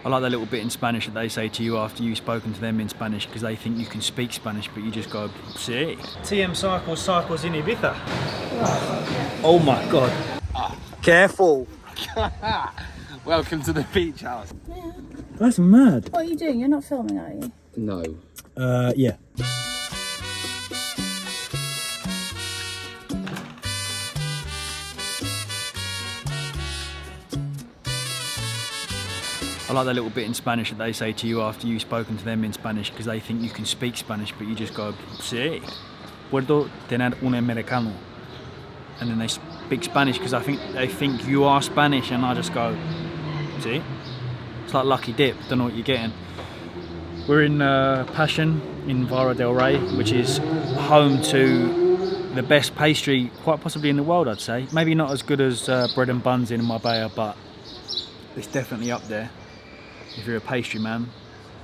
I like that little bit in Spanish that they say to you after you've spoken to them in Spanish, because they think you can speak Spanish, but you just go, sí. TM cycles in Ibiza. Oh my God. Careful. Welcome to the beach house. Yeah. That's mad. What are you doing? You're not filming, are you? No. Yeah. I like that little bit in Spanish that they say to you after you've spoken to them in Spanish, because they think you can speak Spanish, but you just go, sí, puedo tener un americano. And then they speak Spanish because I think they think you are Spanish, and I just go, sí. It's like lucky dip, don't know what you're getting. We're in Passion in Vara del Rey, which is home to the best pastry, quite possibly in the world, I'd say. Maybe not as good as bread and buns in Marbella, but it's definitely up there. If you're a pastry man,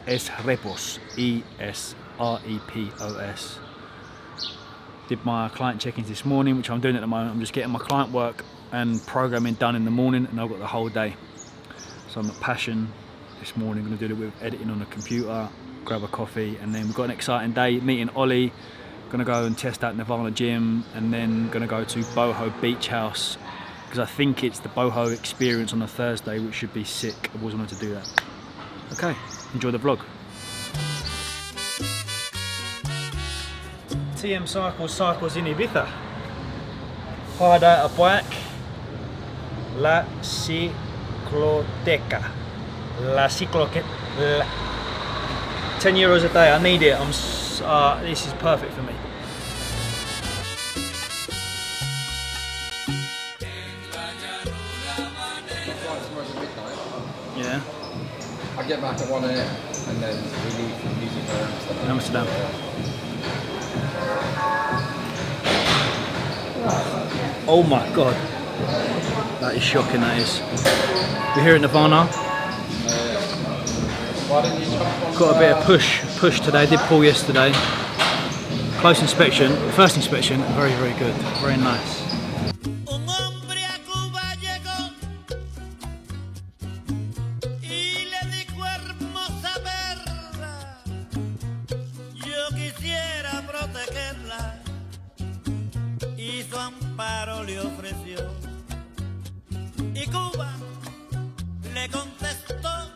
es repos, E-S-R-E-P-O-S. Did my client check-ins this morning, which I'm doing at the moment. I'm just getting my client work and programming done in the morning, and I've got the whole day. So I'm at Passion this morning, going to do it with editing on the computer, grab a coffee, and then we've got an exciting day, meeting Ollie, going to go and test out Nirvana Gym, and then going to go to Boho Beach House, because I think it's the Boho Experience on a Thursday, which should be sick. I've always wanted to do that. Okay, enjoy the vlog. TM cycles in Ibiza. Hired out a bike, La Cicloteca. La Cicloteca. 10 euros a day, I need it. This is perfect for me. Yeah. I get back at 1 AM and then we leave for music and stuff. Amsterdam. Oh my God. That is shocking, that is. We're here at Nirvana. Got a bit of push today. Did pull yesterday. Close inspection, first inspection, very, very good. Very nice. Le ofreció y Cuba le contestó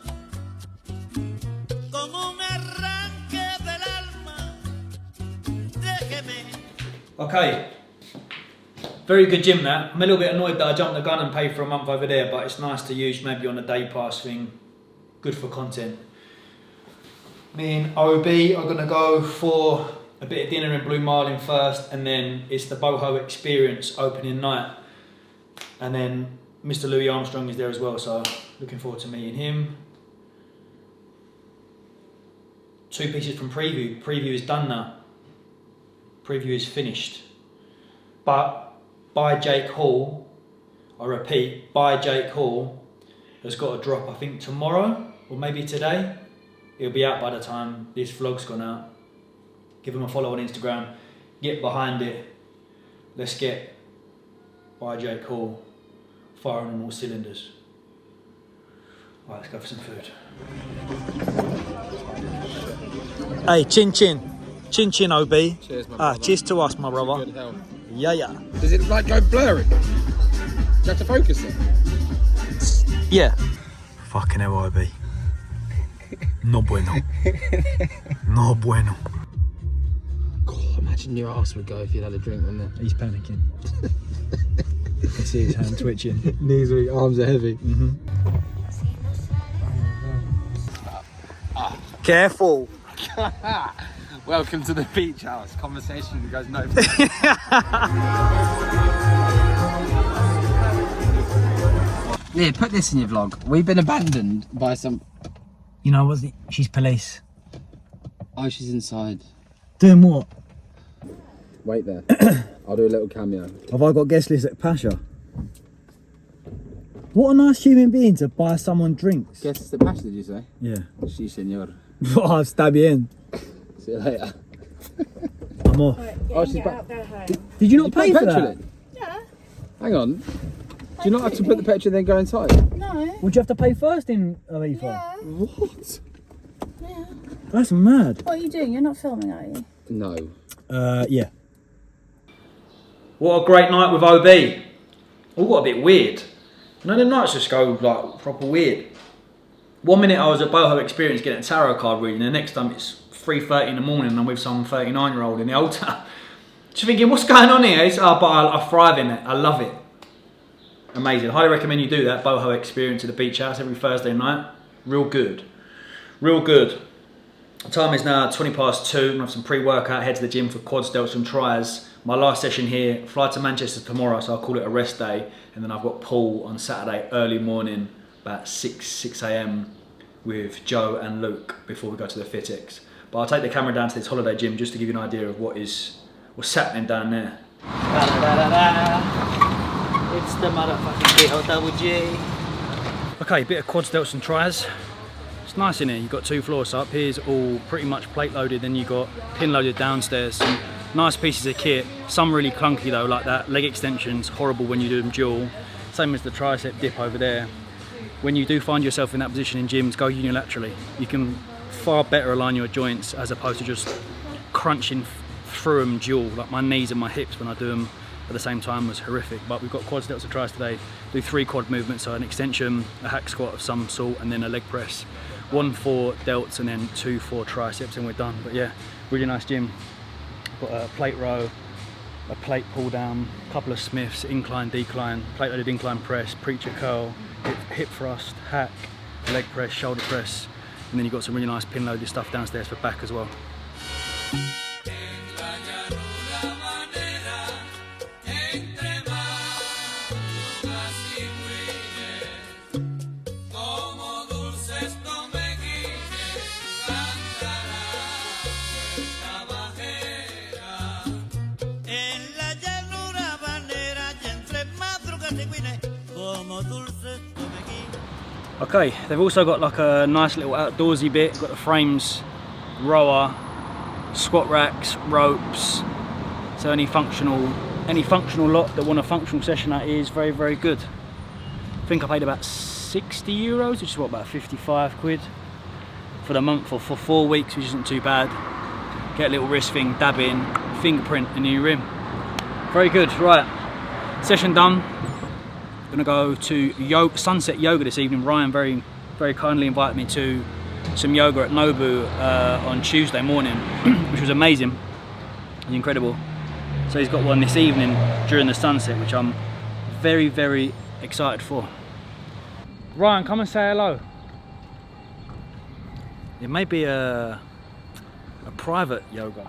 con un arranque del alma, déjeme. Okay, very good gym that. I'm a little bit annoyed that I jumped the gun and paid for a month over there, but it's nice to use maybe on a day pass thing. Good for content. Me and OB are gonna go for a bit of dinner in Blue Marlin first, and then it's the Boho Experience opening night. And then Mr. Louis Armstrong is there as well, so looking forward to meeting him. 2 pieces from Preview. Preview is done now. Preview is finished. But by Jake Hall, I repeat, by Jake Hall has got a drop, I think tomorrow or maybe today. It'll be out by the time this vlog's gone out. Give him a follow on Instagram, get behind it. Let's get by Jake Hall firing on all cylinders. Right, let's go for some food. Hey, chin chin. Chin chin, OB. Cheers, my brother. Cheers to us, my brother. Good health. Yeah, yeah. Does it like go blurry? Do you have to focus it? Yeah. Fucking hell, OB. No bueno. No bueno. God, imagine your ass would go if you'd had a drink, wouldn't it? He's panicking. I can see his hand twitching. Knees are, arms are heavy. Careful. Welcome to the beach house. Conversation that goes nowhere. Yeah, put this in your vlog. We've been abandoned by some... You know what? She's police. Oh, she's inside. Doing what? Wait there. I'll do a little cameo. Have I got guest list at Pasha? What a nice human being to buy someone drinks. Guess it's the passion, did you say? Yeah. Si, señor. Oh, está bien. See you later. I'm off. Right, Oh, she's get back. out, go home. Did you not pay for petrol that? in? Yeah. Hang on. Do you not have to put the petrol and then go inside? No. Would you have to pay first in Ibiza? Yeah. What? Yeah. That's mad. What are you doing? You're not filming, are you? No. Yeah. What a great night with OB. All got a bit weird. You know, the nights just go like proper weird. 1 minute I was at Boho Experience getting a tarot card reading, the next time it's 3:30 in the morning and I'm with some 39-year-old in the altar. Just thinking, what's going on here? But I thrive in it. I love it. Amazing. Highly recommend you do that. Boho Experience at the beach house every Thursday night. Real good. Real good. The time is now 2:20. I'm gonna have some pre-workout, head to the gym for quads, delts and tries. My last session here, fly to Manchester tomorrow, so I'll call it a rest day. And then I've got pool on Saturday early morning, about 6 a.m. with Joe and Luke before we go to the FitX. But I'll take the camera down to this holiday gym just to give you an idea of what's happening down there. It's the motherfucking BOWG. Okay, bit of quads, delts and tries. It's nice in here. You've got 2 floors up. Here's all pretty much plate loaded. Then you've got pin loaded downstairs. Some nice pieces of kit. Some really clunky though, like that. Leg extensions, horrible when you do them dual. Same as the tricep dip over there. When you do find yourself in that position in gyms, go unilaterally. You can far better align your joints as opposed to just crunching through them dual. Like my knees and my hips when I do them at the same time was horrific. But we've got quads, delts and tries today. Do 3 quad movements, so an extension, a hack squat of some sort, and then a leg press. 1 for delts and then 2 for triceps, and we're done. But yeah, really nice gym. Got a plate row, a plate pull down, a couple of Smiths, incline, decline, plate loaded incline press, preacher curl, hip thrust, hack, leg press, shoulder press, and then you've got some really nice pin loaded stuff downstairs for back as well. Okay, they've also got like a nice little outdoorsy bit. Got the frames, rower, squat racks, ropes. So any functional lot that want a functional session at is very, very good. I think I paid about 60 euros, which is what, about 55 quid for the month or for 4 weeks, which isn't too bad. Get a little wrist thing, dab in, fingerprint, and new rim. Very good. Right, session done. Gonna go to sunset yoga this evening. Ryan very, very kindly invited me to some yoga at Nobu on Tuesday morning, which was amazing. It was incredible. So he's got one this evening during the sunset, which I'm very, very excited for. Ryan, come and say hello. It may be a private yoga.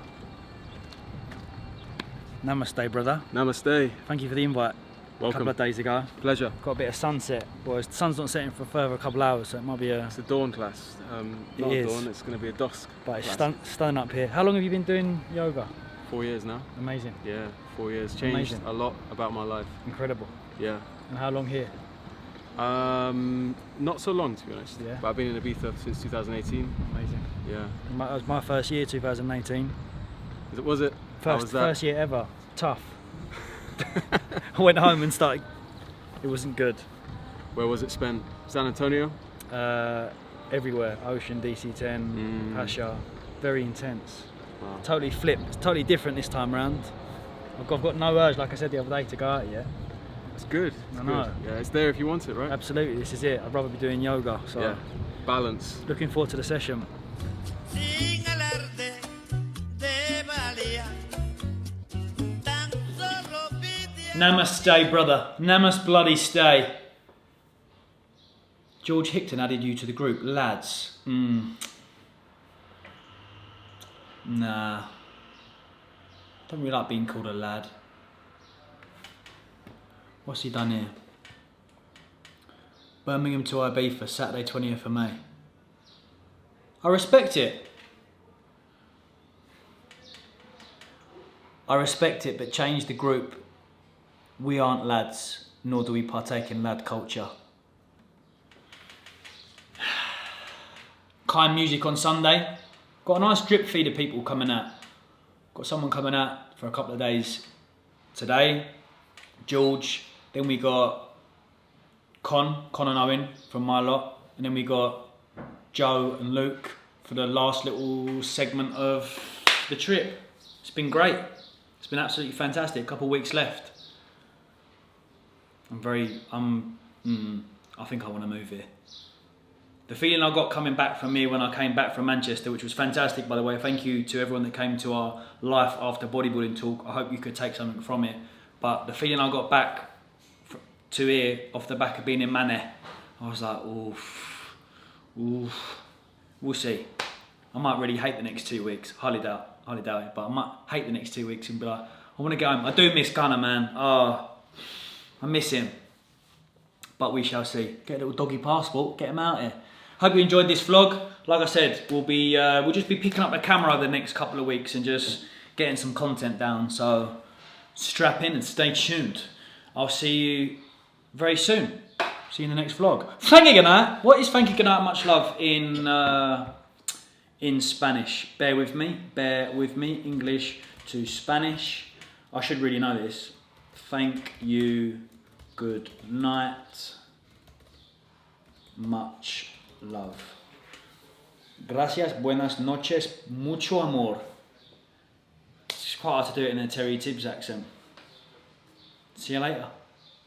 Namaste, brother. Namaste. Thank you for the invite. Welcome. A couple of days ago. Pleasure. Got a bit of sunset. Well, the sun's not setting for a further couple hours, so it might be a... It's a dawn class. Not a dawn, it's going to be a dusk. But it's class. stunning up here. How long have you been doing yoga? 4 years now. Amazing. Yeah, 4 years. Changed Amazing. a lot about my life. Incredible. Yeah. And how long here? Not so long, to be honest. Yeah. But I've been in Ibiza since 2018. Amazing. Yeah. That was my first year, 2018. Was it? How was that? First year ever. Tough. I went home and started... It wasn't good. Where was it spent? San Antonio? Everywhere. Ocean, DC10, Pasha. Very intense. Wow. Totally flipped. Totally different this time round. I've got no urge, like I said the other day, to go out yet. It's good. It's I good. know. Yeah, it's there if you want it, right? Absolutely, this is it. I'd rather be doing yoga. So Yeah. Balance. looking forward to the session. Sin alarde de valía, tan solo pidiendo. Namaste, brother. Namaste bloody stay. George Hickton added you to the group. Lads. Nah. Don't really like being called a lad. What's he done here? Birmingham to Ibiza, Saturday 20th of May. I respect it. I respect it, but change the group. We aren't lads, nor do we partake in lad culture. Kind music on Sunday. Got a nice drip feed of people coming out. Got someone coming out for a couple of days today. George. Then we got Con and Owen from my lot, and then we got Joe and Luke for the last little segment of the trip. It's been great. It's been absolutely fantastic. A couple of weeks left. I think I want to move here. The feeling I got coming back from here when I came back from Manchester, which was fantastic, by the way. Thank you to everyone that came to our Life After Bodybuilding talk. I hope you could take something from it. But the feeling I got back to here off the back of being in Mane, I was like, oof. We'll see. I might really hate the next 2 weeks. Highly doubt it. But I might hate the next 2 weeks and be like, I want to go home. I do miss Gunner, man. Oh, I miss him. But we shall see. Get a little doggy passport. Get him out here. Hope you enjoyed this vlog. Like I said, we'll just be picking up the camera the next couple of weeks and just getting some content down. So strap in and stay tuned. I'll see you very soon. See you in the next vlog. Thank you, good night. What is thank you, good night? Much love in Spanish. Bear with me. English to Spanish. I should really know this. Thank you, good night. Much love. Gracias, buenas noches, mucho amor. It's quite hard to do it in a Terry Tibbs accent. See you later.